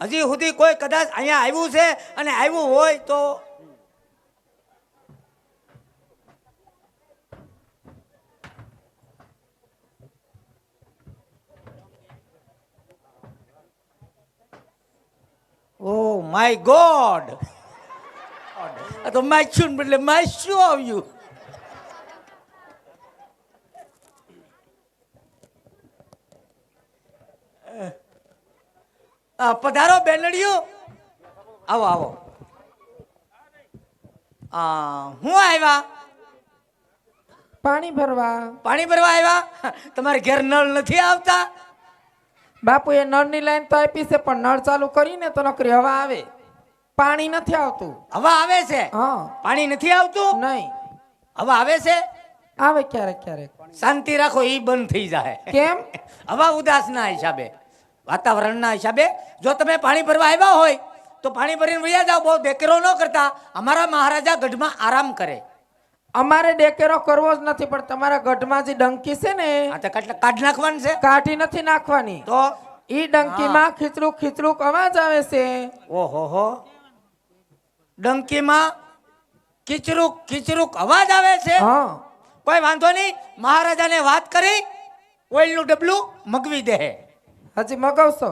હજી સુધી કોઈ કદાચ અહીંયા આવ્યું છે અને આવ્યું હોય તો ઓ માય ગોડ આ તો માચ્યું ને બદલે માચ્યું આવ્યું. પધારો બેનડિયું, આવો આવો. હું આવ્યા પાણી ભરવા. પાણી ભરવા આવ્યા. તમારે ઘેર નળ નથી આવતા? બાપુ એ નળની લાઈન તો આપી છે પણ નળ ચાલુ કરીને તો નકરી હવા આવે, પાણી નથી આવતું. હવા આવે છે? હા. પાણી નથી આવતું? નહીં. હવા આવે છે? આવે ક્યારેક ક્યારેક. શાંતિ રાખો, ઈ બંધ થઈ જાય. કેમ? હવા ઉદાસના હિસાબે, વાતાવરણના હિસાબે. જો તમે પાણી ભરવા આવ્યા હોય તો પાણી ભરીને વયા જાઓ, બહુ દેકેરો ન કરતા. અમારા મહારાજા ગઢમાં આરામ કરે. અમારે ડેકેરો કરવો જ નથી, પણ તમારા ગઢમાં જે ડંકી છે ને આ તો કેટલા કાઢ નાખવાનું છે? કાઢી નથી નાખવાની. તો ઈ ડંકીમાં ખીચડુક ખીચડુક અવાજ આવે છે. ઓહો હો, ડંકીમાં કિચરુક કિચરુક અવાજ આવે છે. હા. કોઈ વાંધો નહીં, મહારાજાને વાત કરી ઓઇલનું ડબલું મગવી દે. હજી મગાવશો?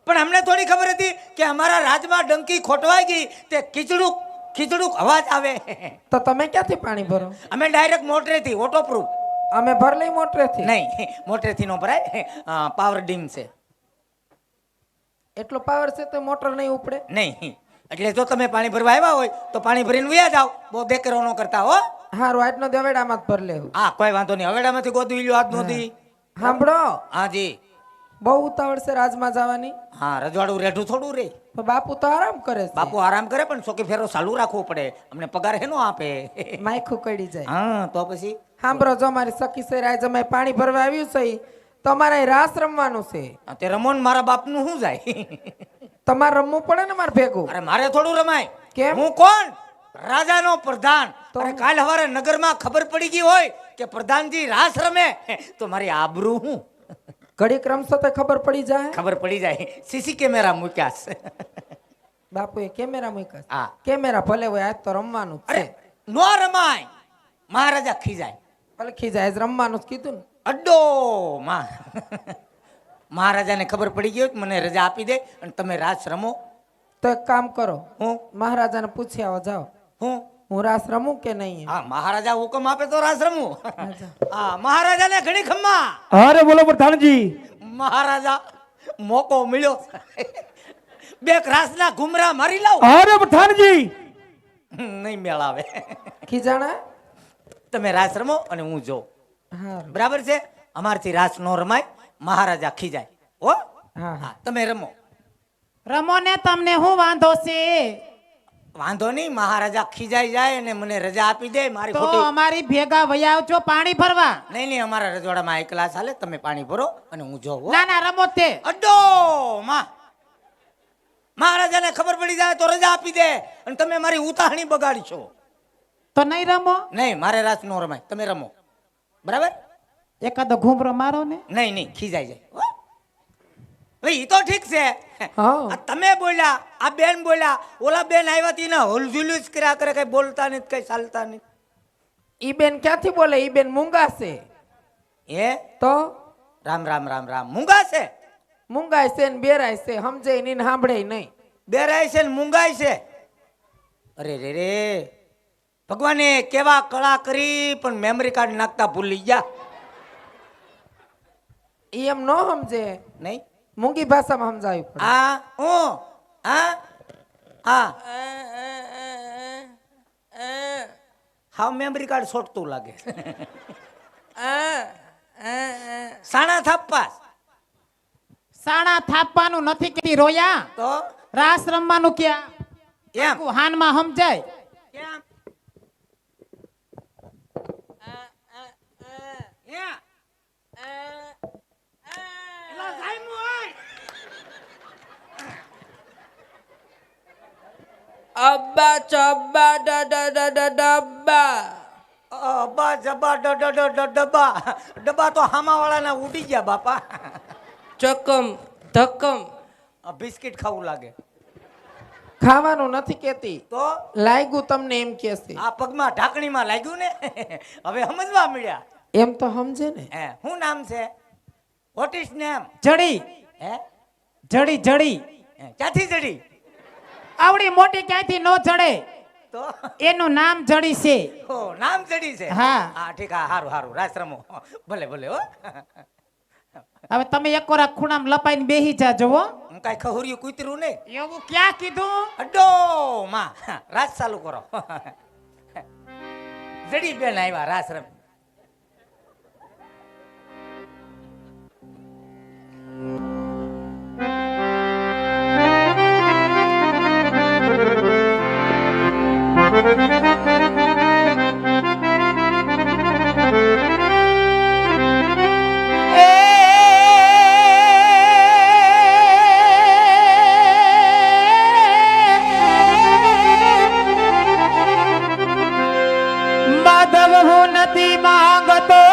પણ અમને થોડી ખબર હતી કે અમારા રાજમાં ડંકી ખોટવાઈ ગઈ, તે ખીચડુક ખીચડુક અવાજ આવે. તો તમે ક્યાંથી પાણી ભરો? અમે ડાયરેક્ટ મોટરેથી, ઓટોપ્રૂફ. અમે ભર લઈ મોટરેથી. નહીં, મોટરેથી નો ભરાય, પાવર ડીમ છે. એટલો પાવર છે તો મોટર નહીં ઉપડે? નહીં, એટલે જો તમે પાણી ભરવા આવ્યા હોય તો પાણી ભરીને વયા જાઓ, બહુ દેકેરો ન કરતા હો. હારું, આજનો દેવેડામાં જ ભર લેવું. હા, કોઈ વાંધો નહીં. હવેડામાંથી ગોદવી લ્યો આજ નોધી. સાંભળો, હાજી. બહુ ઉતાવળ છે રાજમાં જવાની. હા, રજવાડું રેઠું થોડું રે. તો બાપુ તો આરામ કરે છે. બાપુ આરામ કરે પણ ચોકી ફેરો ચાલુ રાખવો પડે. અમને પગાર હેનો આપે? માયખું કડી જાય. હા, તો પછી સાંભળો, જો મારી સખી છે રાજ અમે પાણી ભરવા આવ્યું છે, તમારે અહીં રાસ રમવાનું છે. તે રમોન મારા બાપનું શું જાય? તમારે રમવું પડે ને મારે ભેગું. અરે મારે થોડું રમાય. કેમ? હું કોણ? રાજાનો પ્રધાન. તો? અરે કાલ સવારે નગરમાં ખબર પડી ગઈ હોય કે પ્રધાનજી રાસ રમે તો મારી આબરૂ હું? ઘડીક રમશો તો ખબર પડી જાય. ખબર પડી જાય. સીસી કેમેરા મૂક્યા છે. બાપુ એ કેમેરા મૂક્યા છે. હા. કેમેરા ભલે હોય, આજ તો રમવાનું જ અરે છે. નો રમાય, મહારાજા ખીજાય. પલખી જાય, આજ રમવાનું જ કીધું ને. અડ્ડો માં મહારાજાને ખબર પડી ગઈ હોય કે મને રજા આપી દે અને તમે રાસ રમો. તો એક કામ કરો, હું મહારાજાને પૂછી આવો, જાઓ હું હું રાસ રમું કે નહીં. હા, મહારાજા હુકમ આપે તો રાસ રમું. હા, મહારાજાને ઘણી ખમ્મા. અરે બોલો પ્રધાનજી. મહારાજા મોકો મળ્યો, બે રાસના ઘુમરા મારી લાવ. અરે પ્રધાનજી. નહીં મેળ આવે. ખીજાણા. તમે રાસ રમો અને હું જોઉં. હારું. બરાબર છે? અમારથી રાસ નો રમાય, મહારાજા ખીજાય. હો, હા. હા, તમે રમો. રમો ને, તમને શું વાંધો છે? વાંધો નહીં, મહારાજા ખીજાઈ જાય અને મને રજા આપી દે. મારી તો ખોટી અમારી ભેગા વયા આવજો પાણી ભરવા. નહીં નહીં, અમારા રજવાડામાં એક ક્લાસ હાલે, તમે પાણી ભરો અને હું જોઉં. હો. ના ના, રમો જ તે. અડ્ડો માં મહારાજાને ખબર પડી જાય તો રજા આપી દે અને તમે મારી ઉતાહણી બગાડશો. તો નહીં રમો? નહીં, મારે રાસ નો રમાય, તમે રમો. બરાબર? એકાદો ઘૂમરો મારો ને. નહીં નહીં, ખીજાઈ જાય. હો. ભાઈ, ઈ તો ઠીક છે. હા. આ તમે બોલ્યા, આ બેન બોલ્યા, ઓલા બેન આવ્યા તી ના હોલઝુલુસ કર્યા કરે, કઈ બોલતા નહીં, કઈ ચાલતા નહીં. ઈ બેન ક્યાંથી બોલે? ઈ બેન મૂંગા છે. એ તો રામ રામ રામ રામ. મૂંગા છે? મૂંગાય છે ને બેરાય છે, સમજે નહીં ને સાંભળે નહીં. બેરાય છે ને મૂંગાય છે? અરે રે રે, ભગવાને કેવા કળા કરી પણ મેમરી કાર્ડ નાખતા ભૂલી ગયા. ઈ એમ ન સમજે, નહીં મૂંગી ભાષામાં સમજાવી પડે. આ હું હા હા હાવ મેમરી કાર્ડ છોટતું લાગે. સાણા થાપ્પા સાણા થાપવાનું નથી કીધી રોયા. તો રાસ રમવાનું ક્યાં? એમ હાનમાં સમજાય. કેમ? અબ્બા ચબ્બા ડબા. અબ્બા જબ્બા ડબા ડબ્બા તો હામા વાળાના ઉડી ગયા બાપા. ચકમ ધક્કમ. આ બિસ્કિટ ખાવું લાગે ખાવાનું નથી કેતી, તો લાગ્યું તમને એમ કે છે. આ પગમાં ઢાંકણીમાં લાગ્યું ને હવે સમજવા મળ્યા. એમ તો સમજે ને. હે શું નામ છે? What is name? જડી હે જડી જડી ક્યાંથી જડી? આવડી મોટી ક્યાંયથી નો જડે, તો એનું નામ જડી છે. ઓ નામ જડી છે. હા. હા ઠીક. હા હારું હારું રાસ રમો. ભલે ભલે હો. હવે તમે એક વાર ખૂણામાં લપાઈને બેહી જાજો હો. હું કાંઈ ખહુર્યું કૂતરું નહીં. એવું ક્યાં કીધું? અડ્ડો માં રાસ ચાલુ કરો. જડી બેન આવ્યા રાસ રમ. માધવ હું નથી માંગતો,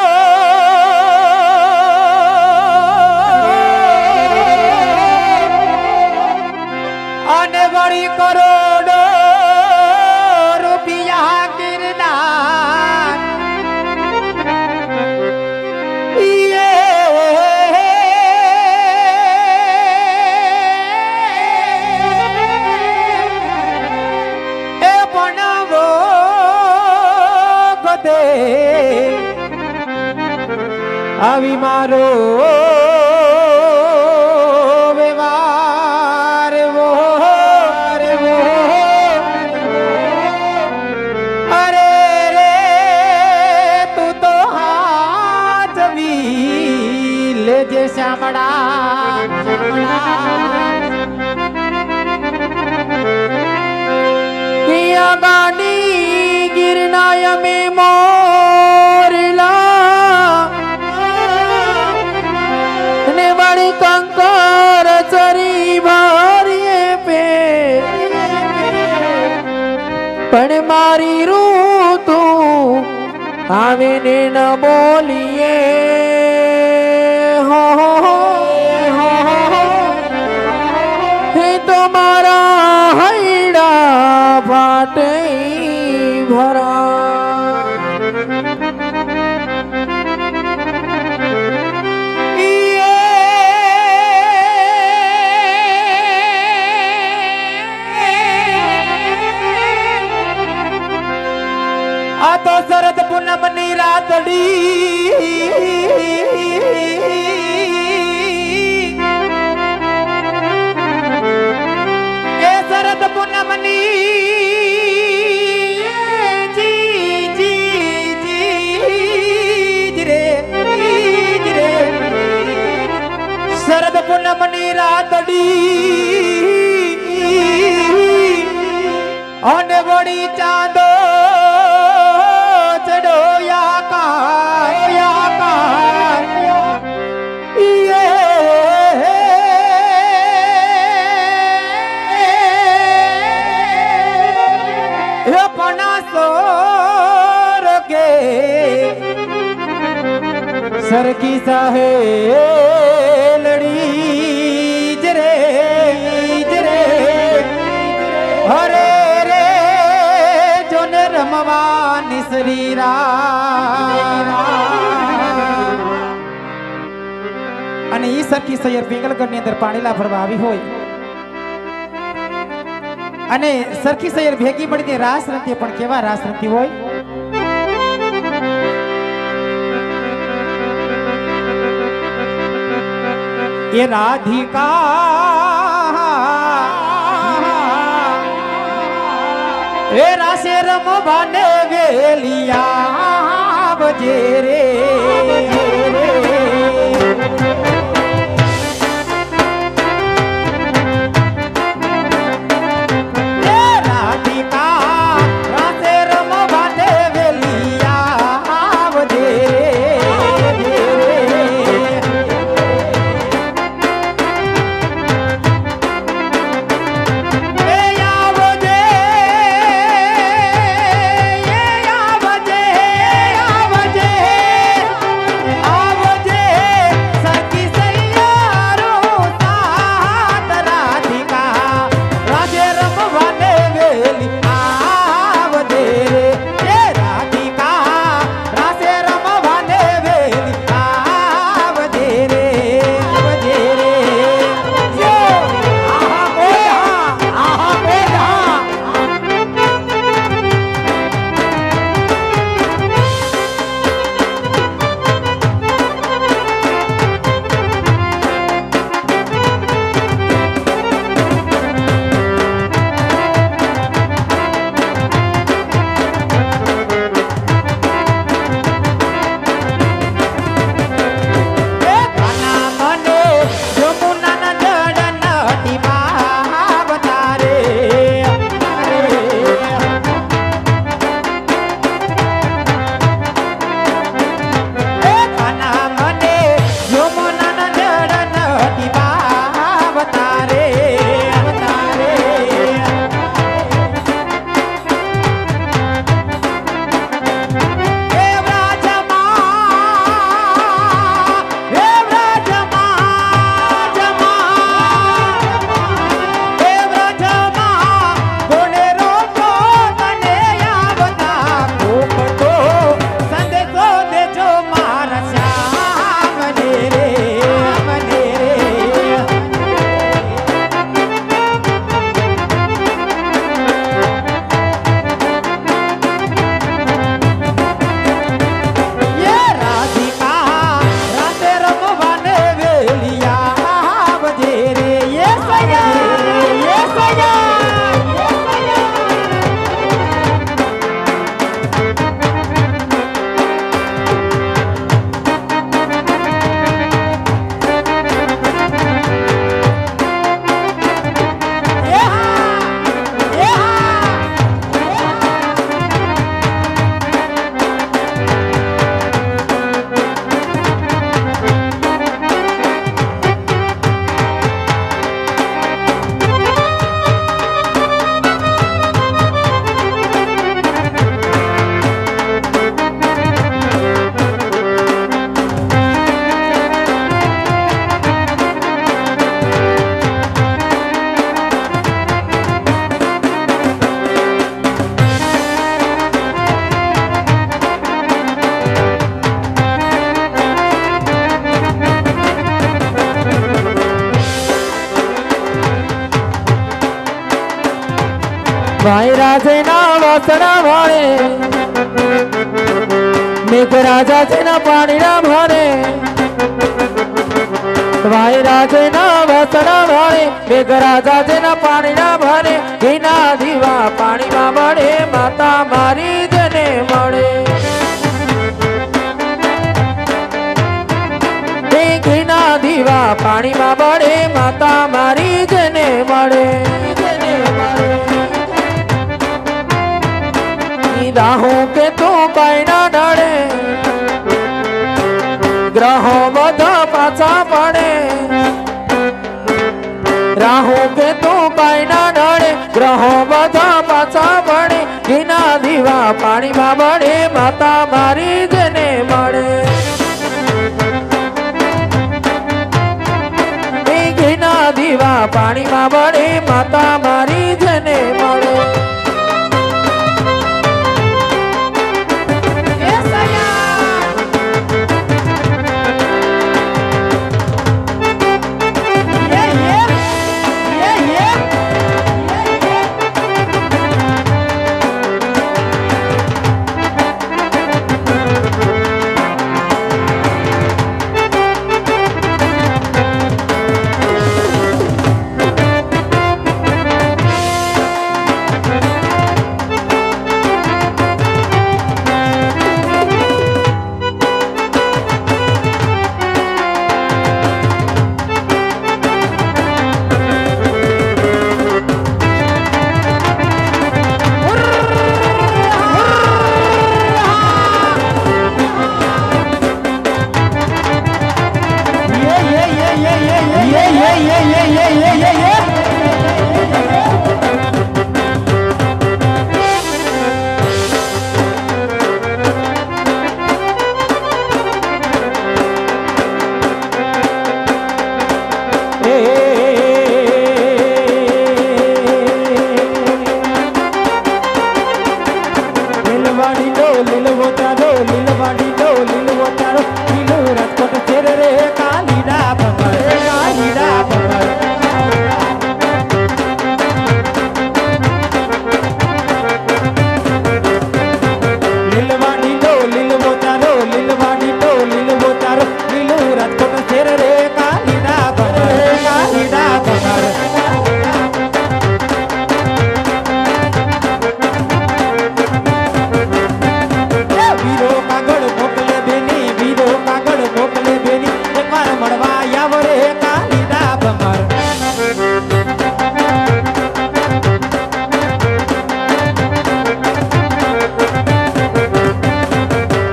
અને વળી કરોડો રૂપિયા કિરદાર. એ ભણવો ગધે આવી મારો વ્યવહાર વો રે વો. અરે રે તું તો હાજવી લેજે શ્યામડા. ગાડી ગિરનાય મે મોરલા ને વળી કંકર ચરી ભારીએ પે, પણ મારી રૂ તું આવે ને ન બોલીએ. હો હે તો મારા હૈડા ફાટે ભરા. આ તો શરદ પૂનમની રાતડી, એ શરદ પૂનમની શરદ પૂનમની રાતડી, અને વળી ચાંદો ચડોયા કાર. સરકી સાહે લડી જરે જરે. હરે રે જોને રમવાની શ્રીરા. અને ઈ સરખી સૈયર પિંગલગઢ ની અંદર પાણીલા ભરવા આવી હોય અને સરખી સૈયર ભેગી મળીને રાસ રમતી, પણ કેવા રાસ રમતી હોય. એ રાધિકા એ રાસે રમવાને વેલિયા બજે રે. આ ભાઈ રાજના વાસણા વાળે મેઘ રાજા જેના પાણીના ભારે ભાઈ રાજના વાસણા વાળે મેઘ રાજા જેના પાણીના ભારે ઘીના દીવા પાણીમાં મળે માતા મારી જેને મળે ઘીના દીવા પાણીમાં મળે માતા મારી જેને મળે રાહું કે તું કઈ ના ડળે ગ્રહો બધા પાછા પડે રાહું કે તું કઈ ના ડળે ગ્રહો બધા પાછા પડે ઘીના દીવા પાણીમાં મળે માતા મારી જેને મળે ઘીના દીવા પાણીમાં મળે માતા મારી જેને મળે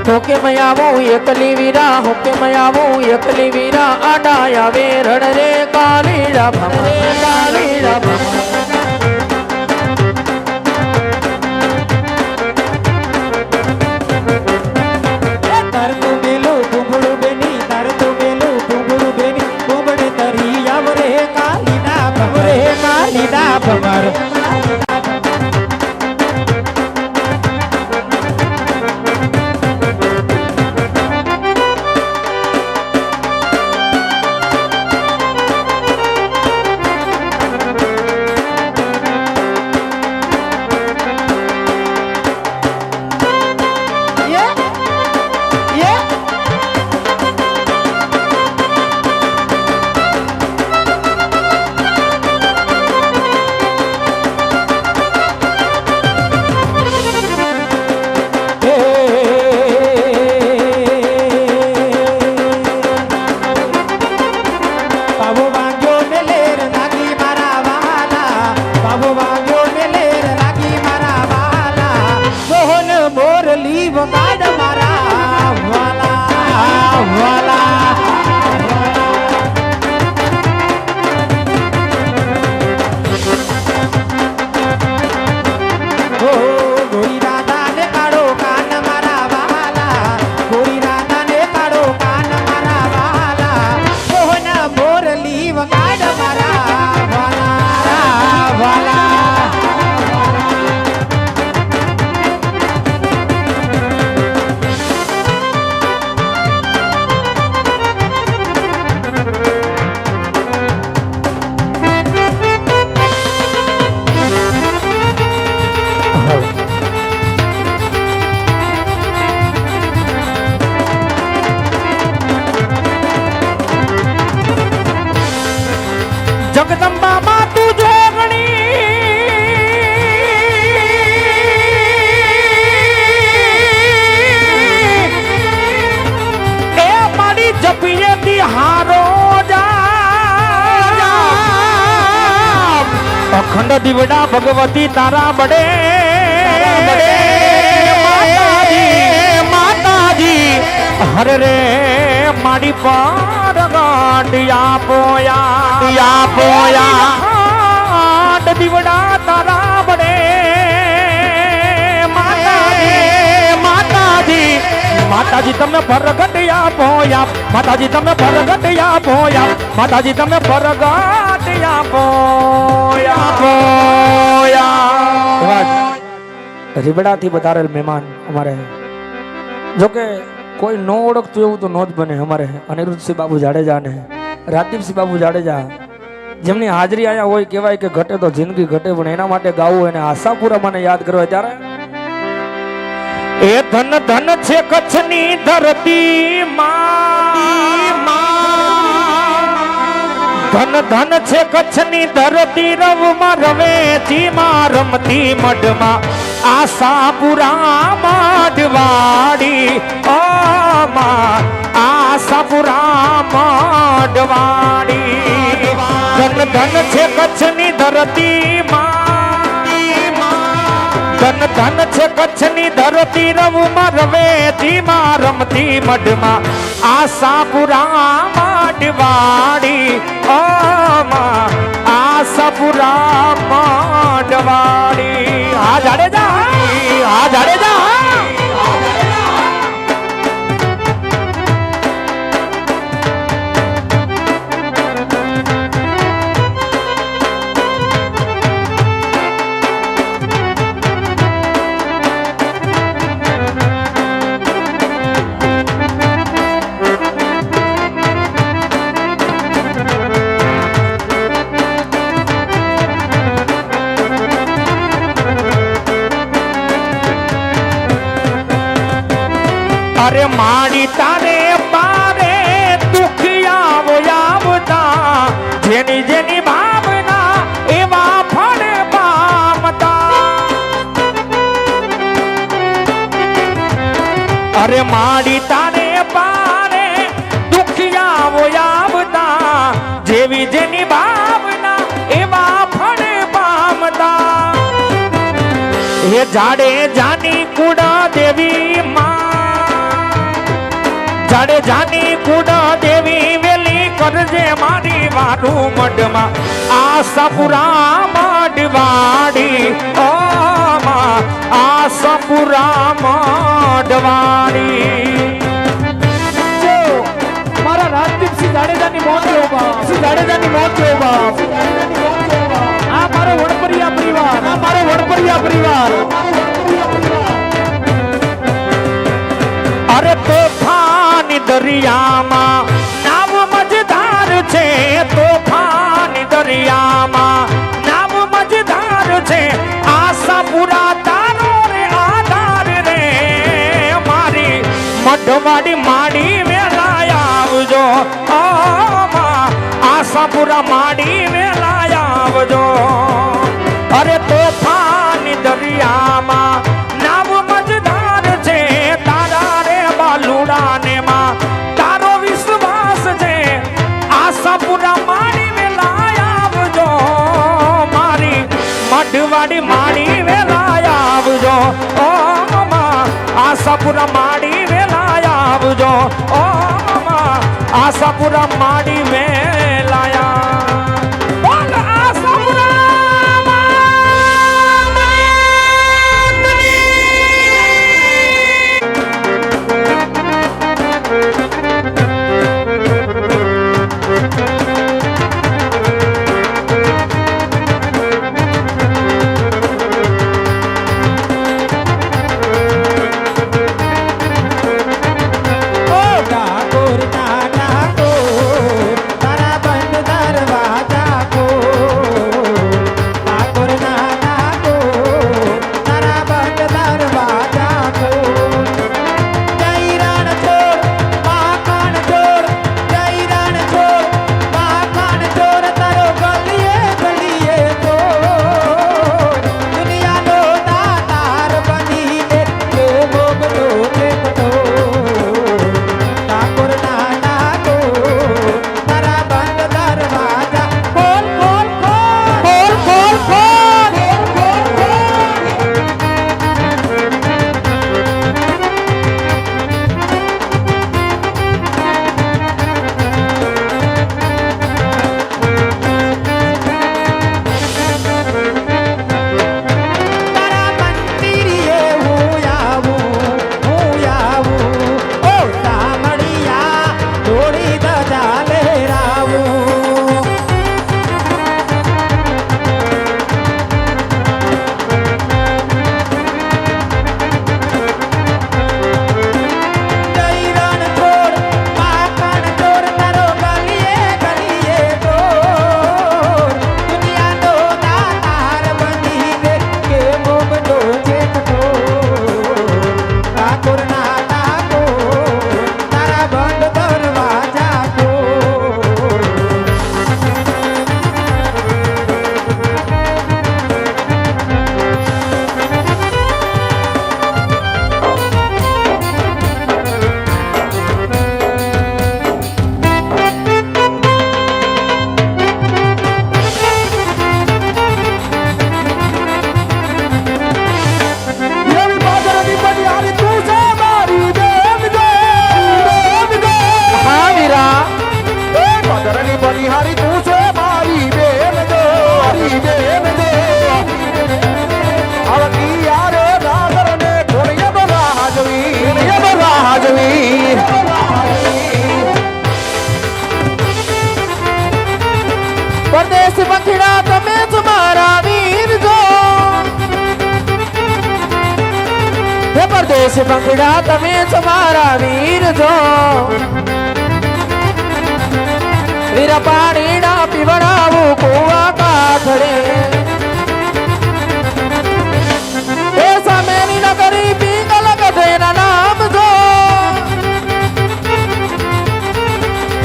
હોકે મયાવું એકલી વીરા હોકે મયાવું એકલી વીરા આડાયા વે રણ રે કાલીડા ભમરે કાલીડા ભમરે અખંડ દીવડા ભગવતી તારા બડે માતાજી હરે રે માડી પર ગાંડિયા પોયા દીવડા તારા બડે માતાજી તમે પ્રગટ્યા પોયા માતાજી તમે પ્રગટ્યા પોયા માતાજી તમે પ્રગટ્યા પોયા રીબડાથી વધારેલ મહેમાન અમારે જોકે કોઈ ન ઓળખતું એવું તો નો જ બને અમારે અનિરુદ્ધસિંહ બાબુ જાડેજા ને રાજદીપસિંહ બાબુ જાડેજા જેમની હાજરી આયા હોય કહેવાય કે ઘટે તો જિંદગી ઘટે પણ એના માટે ગાવું એને આશાપુરા મને યાદ કરવા ત્યારે એ ધન ધન છે કચ્છની ધરતી ધન ધન છે કચ્છની ધરતી રવમાં રવેચીમાં રમતી મઢમાં આશાપુરા મઢવાડી ઓ માં આશાપુરા મઢવાડી ધન ધન છે કચ્છની ધરતી ધન ધન છે કચ્છની ધરતી રવમાં રવેચીમાં રમતી મઢમાં આશાપુરા મઢવાડી ઓ માં આશાપુરા મઢવાડી આ જાડેજા અરે માડી તારે પારે દુખિયા આવતા જેની જેની ભાવના એવા ફળ પામતા અરે માડી તારે પારે દુખિયા આવતા જેવી જેની ભાવના એવા ફળ પામતા હે જાડે જાની કુડા દેવી જાડેજાની કુડા દેવી વેલી કરજે મારી વારું મઢમાં આશાપુરા મઢવાડી ઓ માં આશાપુરા મઢવાડી મારા રાજદીપસિંહ જાડેજાની મોત થયો બાપ જાડેજાની મોત થયો બાપ આ મારો વડપરિયા પરિવાર અરે તોફાની દરિયામાં નાવ મજદાર છે તોફાની દરિયામાં નાવ મજદાર છે આશાપુરા તારો રે આધાર રે મારી મઢવાડી માડી વેલા આવજો આશાપુરા માડી વેલા આવજો અરે તોફાની દરિયામાં નાવ મજદાર છે તારા રે બાલુડાને માં તારો વિશ્વાસ છે આશાપુરા માડી વેલા આવજો મારી મઢવાડી માડી વેલા આવજો ઓ માં આશાપુરા માડી વેલા આવજો ઓ માં આશાપુરા માડી વેલા તારા બંધ દરવાજા દેશ બંગડા તમે જ મારા વીર છો વીરા પાણીના પીવડાવું કુવા કાઠડે એ સામેની નગરી પીંગલ ગધેના નામ જો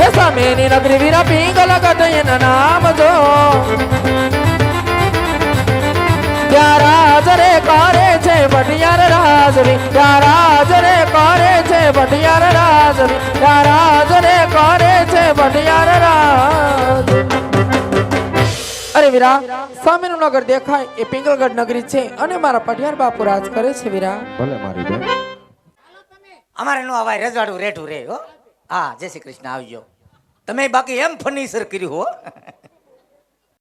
એ સામેની નગરી વીરા પીંગલ ગધેના નામ જો ત્યાં રાજ રે કરે છે ભટિયાર રાજવી ત્યાં રાજ રે કરે છે ભટિયાર રાજવી ત્યાં રાજ રે કરે છે ભટિયાર રાજ અરે વીરા સામેનું નગર દેખાય એ પિંગલગઢ નગરી છે અને મારા પટિયાર બાપુ રાજ કરે છે વીરા ભલે મારી બેન અમારે નો અવાય રજવાડું રેઠું રે હો. હા, જય શ્રી કૃષ્ણ, આવજો. તમે બાકી એમ ફર્નિચર કર્યું હો.